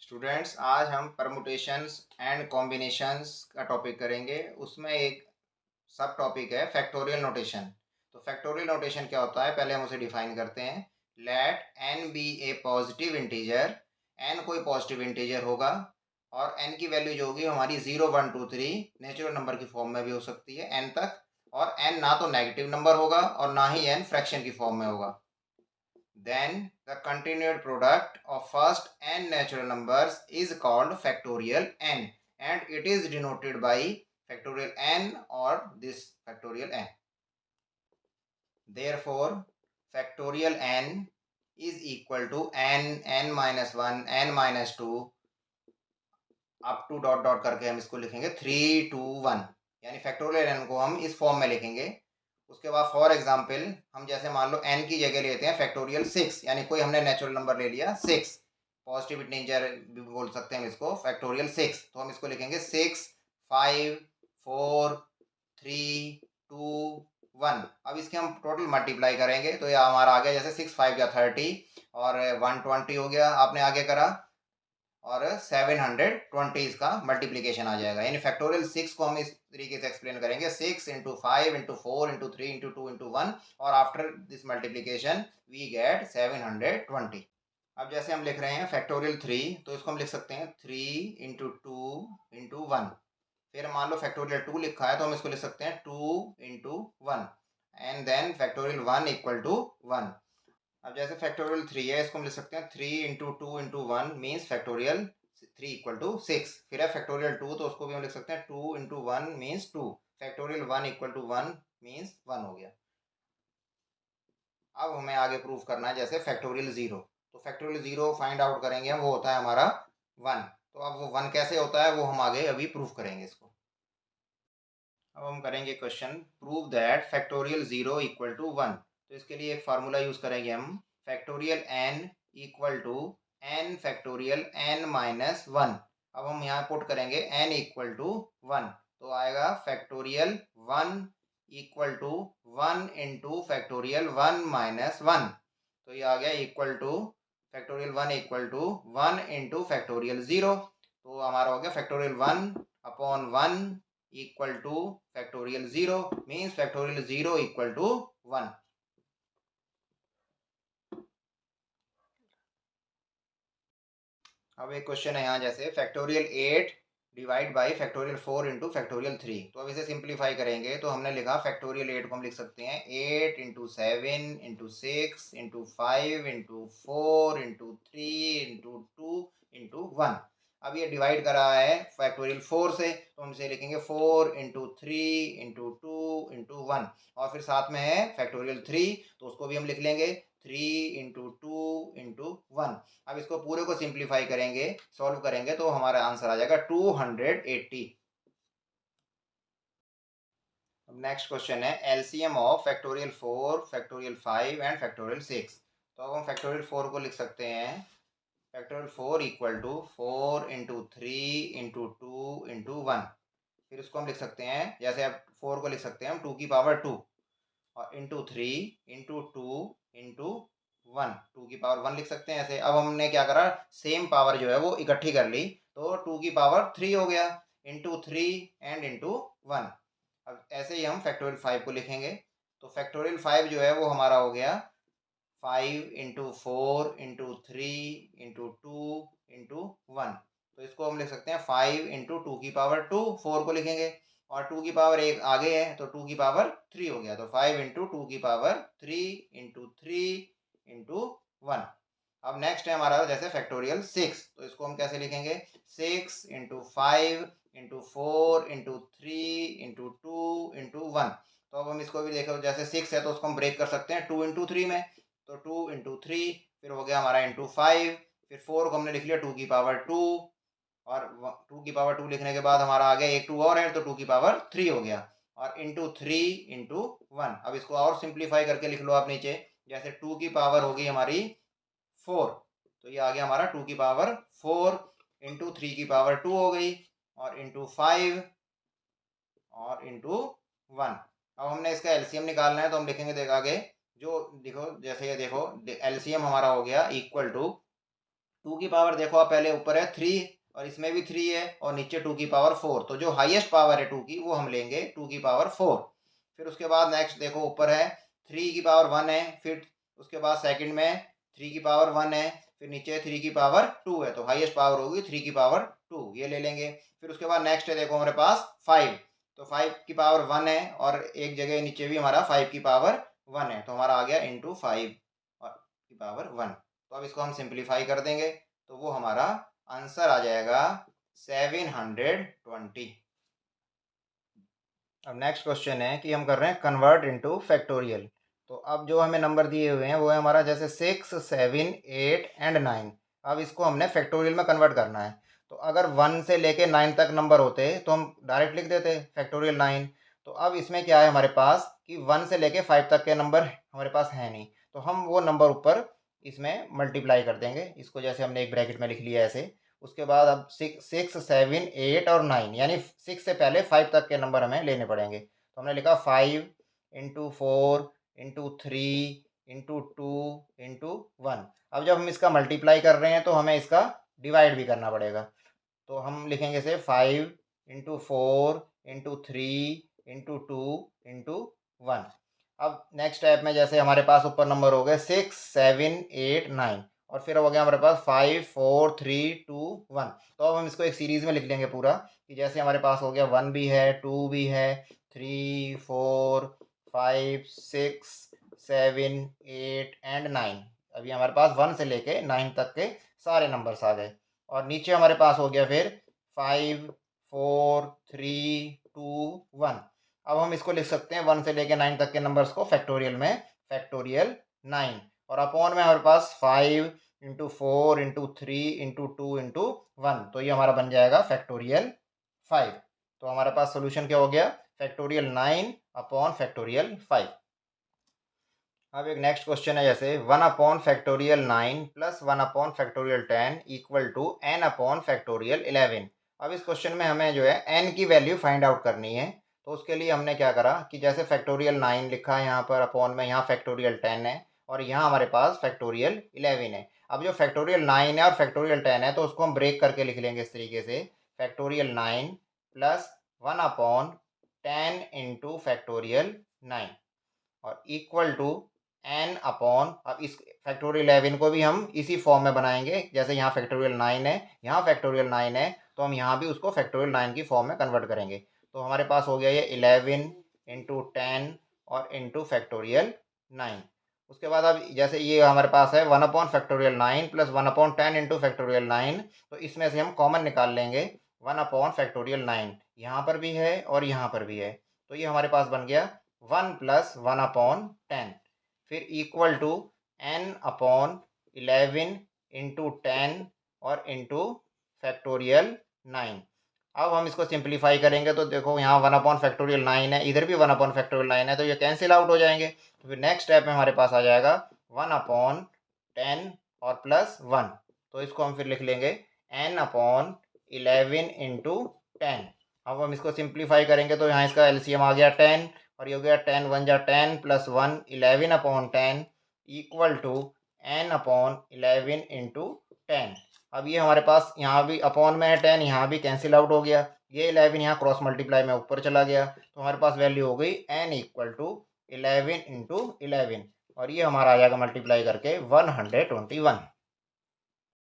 Students, आज हम permutations and combinations का टॉपिक करेंगे। उसमें एक सब टॉपिक है फैक्टोरियल नोटेशन। तो फैक्टोरियल नोटेशन क्या होता है, पहले हम उसे डिफाइन करते हैं। लेट एन बी ए पॉजिटिव इंटीजर। एन कोई पॉजिटिव इंटीजर होगा और एन की वैल्यू जो होगी हमारी 0 1 2 3 नेचुरल नंबर की फॉर्म में भी हो सकती है एन तक। और एन ना तो नेगेटिव नंबर होगा और ना ही एन फ्रैक्शन की फॉर्म में होगा। Then the continued product of first n natural numbers is called factorial n, and it is denoted by factorial n or this factorial n. Therefore, factorial n is equal to n minus 1, n minus 2 up to dot dot करके हम इसको लिखेंगे 3 2 1, यानी factorial n को हम इस form में लिखेंगे। उसके बाद फॉर एग्जांपल हम जैसे मान लो n की जगह लेते हैं फैक्टोरियल 6, यानी कोई हमने नेचुरल नंबर ले लिया 6, पॉजिटिव इंटीजर भी बोल सकते हैं हम इसको, फैक्टोरियल 6। तो हम इसको लिखेंगे 6 5 4 3 2 1। अब इसके हम टोटल मल्टीप्लाई करेंगे तो ये हमारा आ गया, जैसे 6 5 या 30 और 120 हो गया, आपने आगे करा और 720 इसका मल्टीप्लीकेशन आ जाएगा। यानी फैक्टोरियल 6 को हम इस तरीके से एक्सप्लेन करेंगे, 6 into 5 into 4 into 3 into 2 into 1, और after this multiplication we get 720। अब जैसे हम लिख रहे हैं फैक्टोरियल 3, तो इसको हम लिख सकते हैं 3 इंटू 2 इंटू 1। फिर मान लो फैक्टोरियल 2 लिखा है तो हम इसको लिख सकते हैं 2 into 1, and then factorial 1 equal to 1। अब जैसे फैक्टोरियल 3 है, इसको हम लिख सकते हैं 3 into 2 into 1 means factorial 3 equal to 6। फिर है फैक्टोरियल 2, तो उसको भी हम लिख सकते हैं 2 into 1 means 2। Factorial 1 equal to 1 means 1 हो गया। अब हमें आगे प्रूफ करना है जैसे फैक्टोरियल 0। तो फैक्टोरियल 0 फाइंड आउट करेंगे हम, वो होता है हमारा 1। तो अब वो 1 कैसे होता है वो हम आगे अभी प्रूफ करेंगे इसको। अब हम करेंगे question, prove that factorial 0 equal to 1। तो इसके लिए एक फार्मूला यूज करेंगे हम, factorial n equal to n factorial n minus 1। अब हम यहाँ पुट करेंगे n इक्वल टू 1, तो आएगा factorial 1 equal to 1 into factorial 1 minus 1। तो ये आ गया equal to factorial 1 equal to 1 into factorial 0। तो हमारा हो गया factorial 1 upon 1 equal to factorial 0 means factorial 0 equal to 1। अब एक क्वेश्चन है यहाँ, जैसे factorial 8 divide by factorial 4 into factorial 3। तो अब इसे सिंप्लीफाई करेंगे तो हमने लिखा फैक्टोरियल 8 को हम लिख सकते हैं 8 into 7 into 6 into 5 into 4 into 3 into 2 into 1। अब ये डिवाइड करा है फैक्टोरियल 4 से, तो हम इसे लिखेंगे 4 इंटू 3 इंटू 2 इंटू 1। और फिर साथ में है फैक्टोरियल 3, तो उसको भी हम लिख लेंगे 3 इंटू 2 इंटू 1। अब इसको पूरे को सिंप्लीफाई करेंगे, सॉल्व करेंगे, तो हमारा आंसर आ जाएगा 280। अब नेक्स्ट क्वेश्चन है LCM of factorial 4 factorial 5 and factorial 6। तो अब हम फैक्टोरियल 4 को लिख सकते हैं factorial 4 equal to 4 into 3 into 2 into 1। फिर उसको हम लिख सकते हैं, जैसे अब 4 को लिख सकते हैं हम 2 की पावर 2 और इंटू 3 इंटू 2 इंटू 1, 2 की पावर 1 लिख सकते हैं ऐसे। अब हमने क्या करा, सेम पावर जो है वो इकट्ठी कर ली, तो 2 की पावर 3 हो गया, इंटू 3 एंड इंटू 1। अब ऐसे ही हम फैक्टोरियल 5 को लिखेंगे, तो फैक्टोरियल 5 जो है वो हमारा हो गया 5 इंटू 4 इंटू 3 इंटू 2 इंटू 1। तो इसको हम लिख सकते हैं 5 इंटू 2 की पावर 2, 4 को लिखेंगे, और 2 की पावर एक आगे है तो 2 की पावर 3 हो गया, तो 5 इंटू 2 की पावर 3 इंटू 3 इंटू 1। अब नेक्स्ट है हमारा जैसे फैक्टोरियल 6, तो इसको हम कैसे लिखेंगे 6 into 5 into 4 into 3 into 2 into 1। तो अब हम इसको भी देखो, जैसे 6 है तो उसको हम ब्रेक कर सकते हैं 2 इंटू 3 में, तो 2 इंटू 3 फिर हो गया हमारा इंटू 5। फिर 4 को हमने लिख लिया 2 की पावर 2, और 2 की पावर 2 लिखने के बाद हमारा आ गया एक 2 और है तो 2 की पावर 3 हो गया, और इंटू 3 इंटू 1। अब इसको और सिंप्लीफाई करके लिख लो आप नीचे, जैसे 2 की पावर होगी हमारी 4, तो ये आ गया हमारा 2 की पावर 4 इंटू 3 की पावर 2 हो गई, और इंटू 5 और इंटू 1। अब हमने इसका एलसीएम निकालना है तो हम लिखेंगे, देख आगे जो देखो, जैसे ये देखो एलसीएम हमारा हो गया इक्वल टू 2 की पावर देखो आप पहले ऊपर है 3 और इसमें भी 3 है और नीचे 2 की पावर 4, तो जो हाईएस्ट पावर है 2 की वो हम लेंगे 2 की पावर 4। फिर उसके बाद नेक्स्ट देखो ऊपर है 3 की पावर 1 है, फिर उसके बाद सेकंड में 3 की पावर 1 है, फिर नीचे 3 की पावर 2 है, तो हाईएस्ट पावर होगी 3 की पावर 2, ये ले लेंगे। फिर उसके बाद नेक्स्ट है देखो हमारे पास 5, तो 5 की पावर 1 है और एक जगह नीचे भी हमारा 5 की पावर 1 है, तो हमारा आ गया इंटू 5 की पावर 1। तो अब इसको हम सिंप्लीफाई कर देंगे तो वो हमारा आंसर आ जाएगा 720। अब नेक्स्ट क्वेश्चन है कि हम कर रहे हैं कन्वर्ट इनटू फैक्टोरियल। तो अब जो हमें नंबर दिए हुए हैं वो है हमारा जैसे 6, 7, 8 एंड 9। अब इसको हमने फैक्टोरियल में कन्वर्ट करना है। तो अगर 1 से लेके 9 तक नंबर होते तो हम डायरेक्ट लिख देते फैक्टोरियल 9। तो अब इसमें क्या है हमारे पास कि 1 से लेके 5 तक के नंबर हमारे पास है नहीं, तो हम वो नंबर ऊपर इसमें मल्टीप्लाई कर देंगे। इसको जैसे हमने एक ब्रैकेट में लिख लिया ऐसे। उसके बाद अब 6, 7, 8 और 9, यानी 6 से पहले 5 तक के नंबर हमें लेने पड़ेंगे। तो हमने लिखा 5 इंटू 4 इंटू 3 इंटू 2 इंटू 1। अब जब हम इसका मल्टीप्लाई कर रहे हैं तो हमें इसका डिवाइड भी करना पड़ेगा। तो हम लिखेंगे से 5 इंटू 4 इंटू 3 इंटू 2 इंटू 1। अब नेक्स्ट स्टेप में जैसे हमारे पास ऊपर नंबर हो गए 6, 7, 8, 9 और फिर हो गया हमारे पास 5, 4, 3, 2, 1। तो अब हम इसको एक सीरीज़ में लिख लेंगे पूरा, कि जैसे हमारे पास हो गया 1 भी है, 2 भी है, 3, 4, 5, 6, 7, 8 एंड 9। अभी हमारे पास 1 से लेके 9 तक के सारे नंबर्स आ गए। और नीचे हमारे पास हो गया फिर 5, 4, 3, 2, 1। अब हम इसको लिख सकते हैं 1 से लेके 9 तक के नंबर्स को फैक्टोरियल में, फैक्टोरियल 9। और अपॉन में हमारे पास 5 इंटू 4 इंटू 3 इंटू 2 इंटू 1, तो ये हमारा बन जाएगा फैक्टोरियल 5। तो हमारे पास सोल्यूशन क्या हो गया, फैक्टोरियल 9 अपॉन फैक्टोरियल 5। अब एक नेक्स्ट क्वेश्चन है जैसे 1 upon factorial 9 plus 1 upon factorial 10 equal to n upon factorial 11। अब इस क्वेश्चन में हमें जो है n की वैल्यू फाइंड आउट करनी है। तो उसके लिए हमने क्या करा कि जैसे फैक्टोरियल 9 लिखा है यहाँ पर, अपॉन में यहाँ फैक्टोरियल 10 है और यहाँ हमारे पास फैक्टोरियल 11 है। अब जो फैक्टोरियल 9 है और फैक्टोरियल 10 है तो उसको हम ब्रेक करके लिख लेंगे इस तरीके से, factorial 9 plus 1 upon 10 into factorial 9 और इक्वल टू n अपॉन, अब इस फैक्टोरियल 11 को भी हम इसी फॉर्म में बनाएंगे, जैसे यहाँ फैक्टोरियल 9 है, यहाँ फैक्टोरियल 9 है, तो हम यहाँ भी उसको फैक्टोरियल 9 की फॉर्म में कन्वर्ट करेंगे। तो हमारे पास हो गया ये 11 इंटू 10 और इंटू फैक्टोरियल 9। उसके बाद अब जैसे ये हमारे पास है 1 upon factorial 9 plus 1 upon 10 into factorial 9, तो इसमें से हम कॉमन निकाल लेंगे 1 अपॉन फैक्टोरियल 9, यहाँ पर भी है और यहाँ पर भी है, तो ये हमारे पास बन गया 1 प्लस 1 अपॉन 10, फिर equal to n upon 11 into 10 और इंटू फैक्टोरियल 9। अब हम इसको सिंप्लीफाई करेंगे तो देखो यहाँ 1 अपॉन फैक्टोरियल 9 है, इधर भी 1 अपॉन फैक्टोरियल 9 है, तो ये कैंसिल आउट हो जाएंगे। तो फिर नेक्स्ट स्टेप में हमारे पास आ जाएगा 1 अपॉन 10 और प्लस 1, तो इसको हम फिर लिख लेंगे n अपॉन 11 इंटू 10। अब हम इसको सिंप्लीफाई करेंगे तो यहाँ इसका एलसीएम आ गया 10 और ये हो गया 10 1 जा 10 plus 1 11 upon 10 equal to n upon 11 into 10। अब ये हमारे पास यहाँ भी अपॉन में है 10, यहाँ भी कैंसिल आउट हो गया, ये 11 यहाँ क्रॉस मल्टीप्लाई में ऊपर चला गया, तो हमारे पास वैल्यू हो गई n इक्वल टू 11 इंटू 11 और ये हमारा आ जाएगा मल्टीप्लाई करके 121।